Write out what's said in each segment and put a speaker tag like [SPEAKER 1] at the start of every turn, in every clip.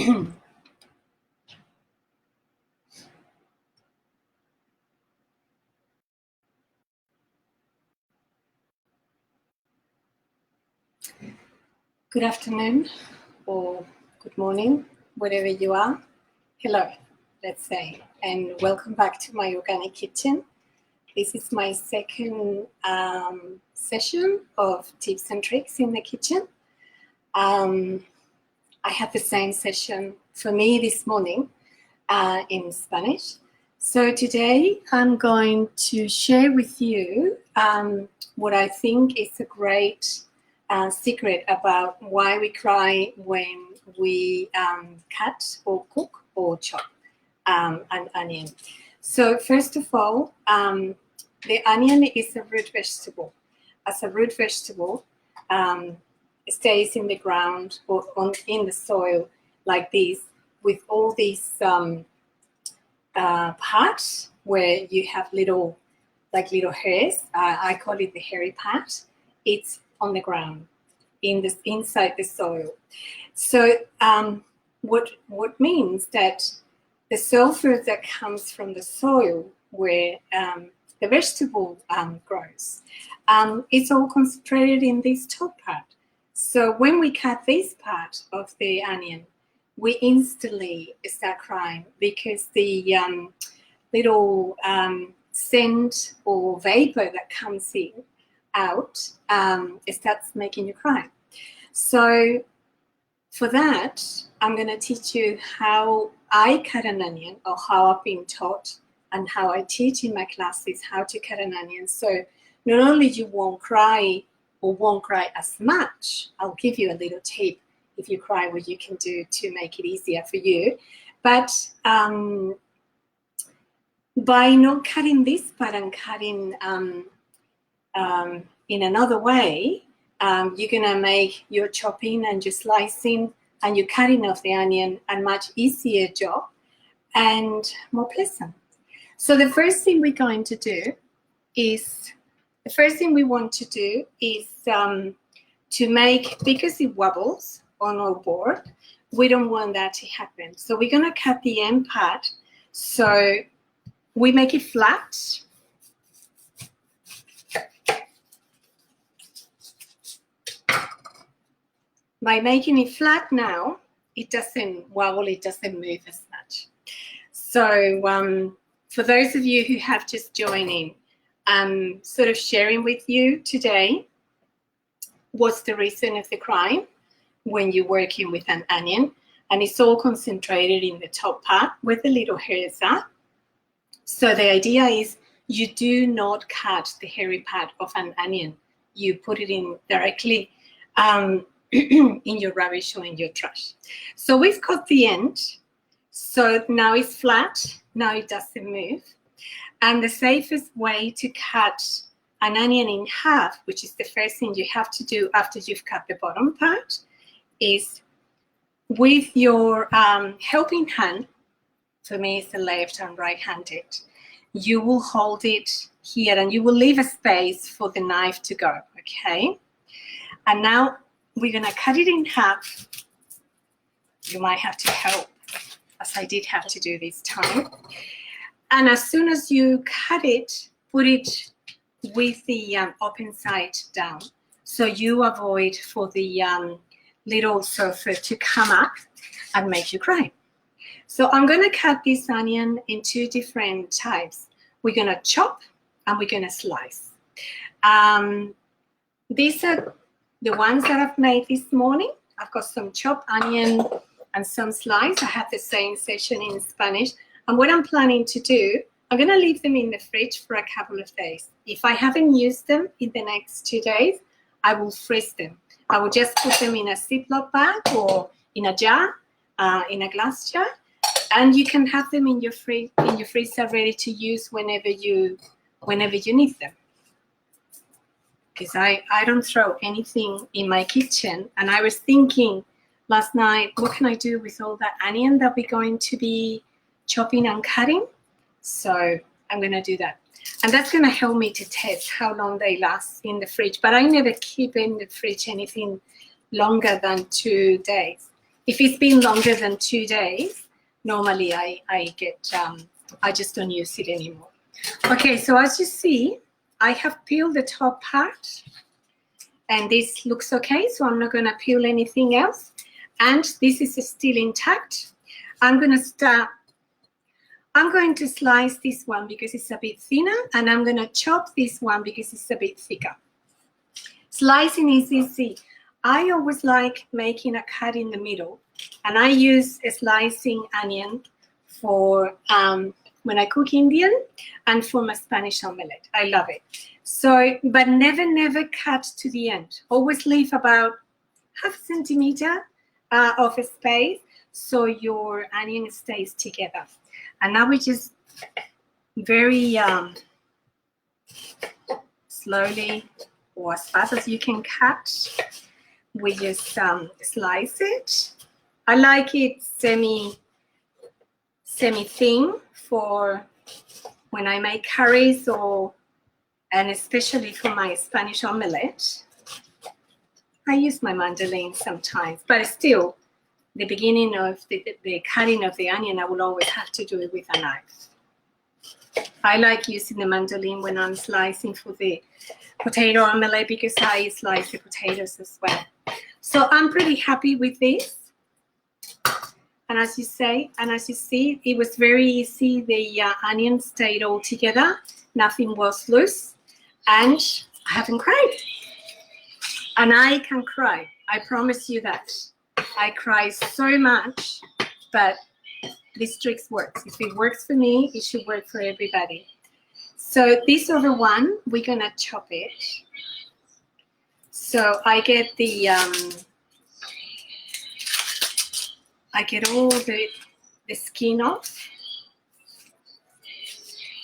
[SPEAKER 1] Good afternoon or good morning, wherever you are. Hello, let's say, and welcome back to my organic kitchen. This is my second session of tips and tricks in the kitchen. I had the same session for me this morning in Spanish. So today I'm going to share with you what I think is a great secret about why we cry when we cut or cook or chop an onion. So first of all, the onion is a root vegetable. As a root vegetable, it stays in the ground or in the soil like this, with all these parts where you have little hairs. I call it the hairy part. It's on the ground, inside the soil. So what means that the sulfur that comes from the soil where the vegetable grows, it's all concentrated in this top part. So when we cut this part of the onion, we instantly start crying because the little scent or vapor that comes out, it starts making you cry. So for that, I'm going to teach you how I cut an onion, or how I've been taught and how I teach in my classes how to cut an onion. So not only you won't cry or won't cry as much, I'll give you a little tip if you cry, what you can do to make it easier for you. But by not cutting this part and cutting in another way, you're gonna make your chopping and your slicing and your cutting of the onion a much easier job and more pleasant. So the first thing we're going to do is, to make, because it wobbles on our board, we don't want that to happen. So we're gonna cut the end part so we make it flat. By making it flat now, it doesn't wobble, it doesn't move as much. So for those of you who have just joined in, I'm sort of sharing with you today what's the reason of the crying when you're working with an onion, and it's all concentrated in the top part where the little hairs are. So the idea is you do not cut the hairy part of an onion. You put it in directly in your rubbish or in your trash. So we've got the end. So now it's flat. Now it doesn't move. And the safest way to cut an onion in half, which is the first thing you have to do after you've cut the bottom part, is with your helping hand. For me, it's the left and right-handed. You will hold it here and you will leave a space for the knife to go, okay? And now we're gonna cut it in half. You might have to help, as I did have to do this time. And as soon as you cut it, put it with the open side down, so you avoid for the little sulfur to come up and make you cry. So I'm going to cut this onion in two different types. We're going to chop and we're going to slice. These are the ones that I've made this morning. I've got some chopped onion and some slice. I had the same session in Spanish. And what I'm planning to do, I'm going to leave them in the fridge for a couple of days. If I haven't used them in the next 2 days, I will freeze them. I will just put them in a Ziploc bag or in a jar, in a glass jar, and you can have them in your freezer ready to use whenever you need them. Because I don't throw anything in my kitchen, and I was thinking last night, what can I do with all that onion that we're going to be chopping and cutting? So I'm going to do that. And that's going to help me to test how long they last in the fridge. But I never keep in the fridge anything longer than 2 days. If it's been longer than 2 days, normally I just don't use it anymore. Okay, so as you see, I have peeled the top part, and this looks okay, so I'm not going to peel anything else. And this is still intact. I'm going to slice this one because it's a bit thinner, and I'm going to chop this one because it's a bit thicker. Slicing is easy. I always like making a cut in the middle, and I use a slicing onion for when I cook Indian and for my Spanish omelette. I love it. So, but never cut to the end. Always leave about half a centimeter of a space so your onion stays together. And now we just very slowly, or as fast as you can cut, we just slice it. I like it semi-thin for when I make curries, and especially for my Spanish omelette. I use my mandolin sometimes, but still, the beginning of the cutting of the onion, I will always have to do it with a knife. I like using the mandolin when I'm slicing for the potato omelette because I slice the potatoes as well. So I'm pretty happy with this. And as you see, it was very easy. The onion stayed all together. Nothing was loose. And I haven't cried. And I can cry. I promise you that. I cry so much, but this trick works. If it works for me, it should work for everybody. So this other one, we're going to chop it. So I get all the skin off.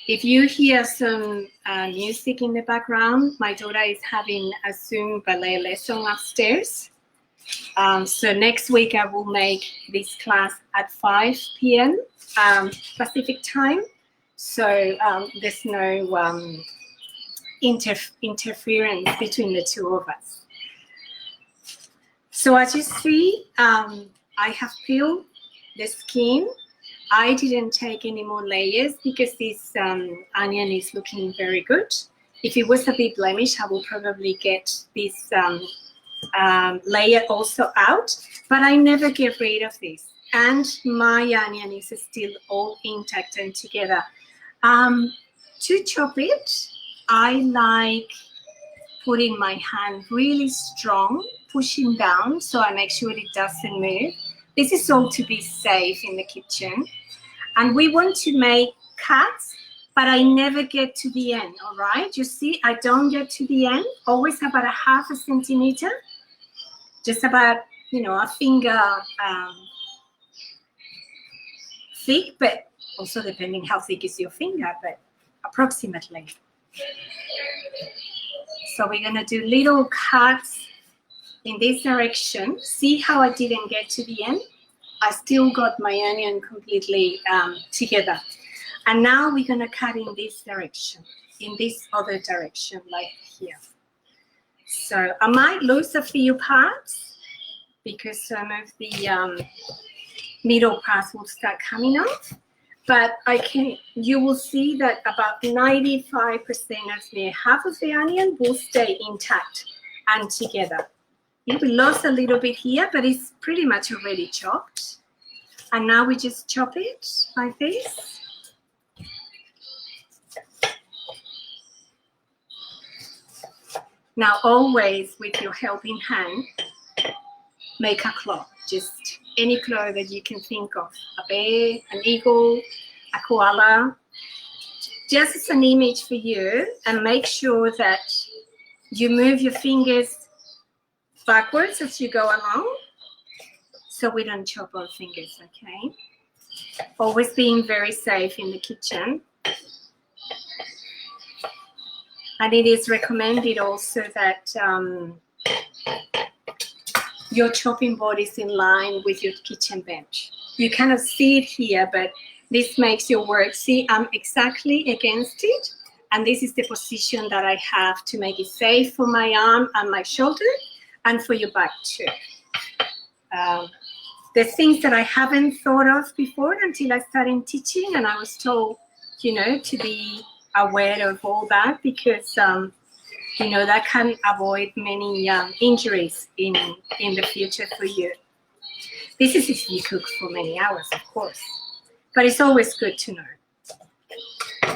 [SPEAKER 1] If you hear some music in the background, my daughter is having a Zoom ballet lesson upstairs. So next week I will make this class at 5 p.m. Pacific time. So there's no interference between the two of us. So as you see, I have peeled the skin. I didn't take any more layers because this onion is looking very good. If it was a bit blemished, I will probably get this layer also out, but I never get rid of this. And my onion is still all intact and together. To chop it, I like putting my hand really strong, pushing down so I make sure it doesn't move. This is all to be safe in the kitchen. And we want to make cuts, but I never get to the end, all right? You see, I don't get to the end, always about a half a centimeter, just about, a finger thick, but also depending how thick is your finger, but approximately. So we're gonna do little cuts in this direction. See how I didn't get to the end? I still got my onion completely together. And now we're gonna cut in this direction, in this other direction, like here. So I might lose a few parts because some of the middle parts will start coming off, but you will see that about 95% of half of the onion will stay intact and together. We lost a little bit here, but it's pretty much already chopped. And now we just chop it like this. Now always with your helping hand, make a claw, just any claw that you can think of. A bear, an eagle, a koala. Just as an image for you, and make sure that you move your fingers backwards as you go along so we don't chop our fingers, okay? Always being very safe in the kitchen. And it is recommended also that your chopping board is in line with your kitchen bench. You cannot see it here, but this makes your work. See, I'm exactly against it. And this is the position that I have to make it safe for my arm and my shoulder and for your back too. there's things that I haven't thought of before until I started teaching, and I was told, you know, to be aware of all that because, you know, that can avoid many injuries in the future for you. This is if you cook for many hours, of course, but it's always good to know.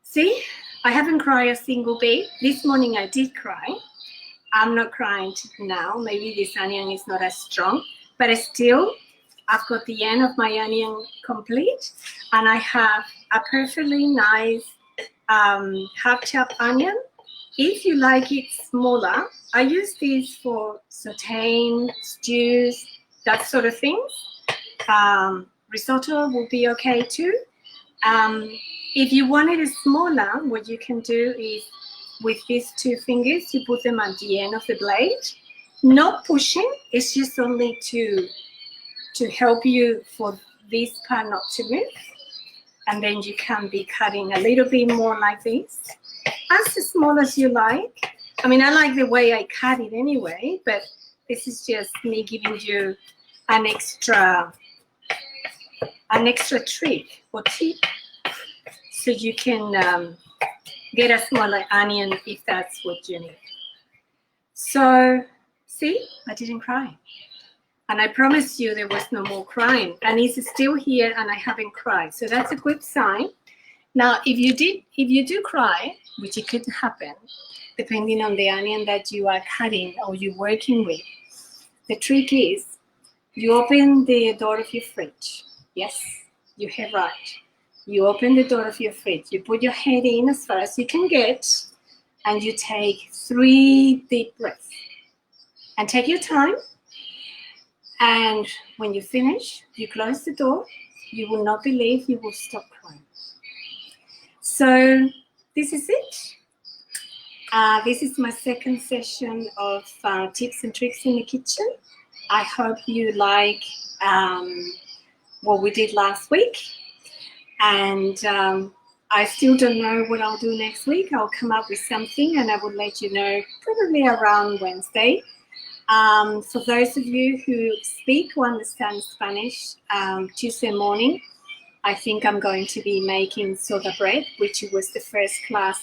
[SPEAKER 1] See, I haven't cried a single bit. This morning I did cry. I'm not crying now. Maybe this onion is not as strong, but still, I've got the end of my onion complete, and I have a perfectly nice half-chopped onion. If you like it smaller, I use these for sauteing, stews, that sort of things. Risotto will be okay too. If you want it smaller, what you can do is with these two fingers, you put them at the end of the blade. Not pushing, it's just only to help you for this part not to move. And then you can be cutting a little bit more like this, as small as you like. I mean, I like the way I cut it anyway, but this is just me giving you an extra trick or tip so you can get a smaller onion if that's what you need. So, see, I didn't cry. And I promise you there was no more crying. And it's still here and I haven't cried. So that's a good sign. Now, if you do cry, which it could happen, depending on the onion that you are cutting or you're working with, the trick is you open the door of your fridge. Yes, you have right. You open the door of your fridge. You put your head in as far as you can get, and you take 3 deep breaths. And take your time. And when you finish, you close the door. You will not believe you will stop crying. So this is it. This is my second session of tips and tricks in the kitchen. I hope you like what we did last week. And I still don't know what I'll do next week. I'll come up with something and I will let you know probably around Wednesday. For those of you who speak or understand Spanish, Tuesday morning, I think I'm going to be making soda bread, which was the first class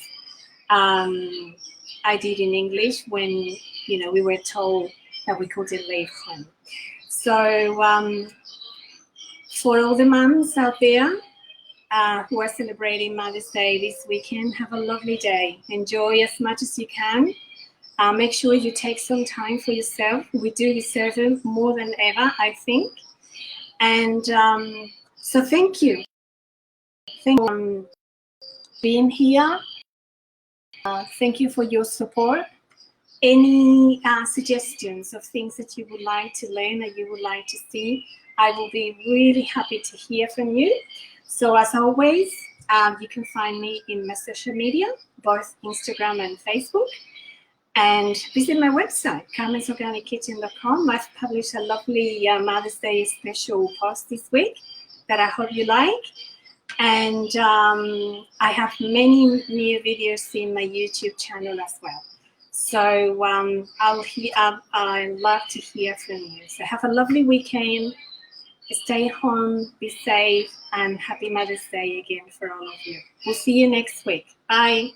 [SPEAKER 1] I did in English when, you know, we were told that we couldn't leave home. So for all the moms out there who are celebrating Mother's Day this weekend, have a lovely day. Enjoy as much as you can. Make sure you take some time for yourself. We do deserve it more than ever, I think. And so thank you. Thank you for being here. Thank you for your support. Any suggestions of things that you would like to learn, that you would like to see, I will be really happy to hear from you. So as always, you can find me in my social media, both Instagram and Facebook. And visit my website, carmensorganickitchen.com. I've published a lovely Mother's Day special post this week that I hope you like. And I have many new videos in my YouTube channel as well. So I'd love to hear from you. So have a lovely weekend. Stay home, be safe, and happy Mother's Day again for all of you. We'll see you next week. Bye.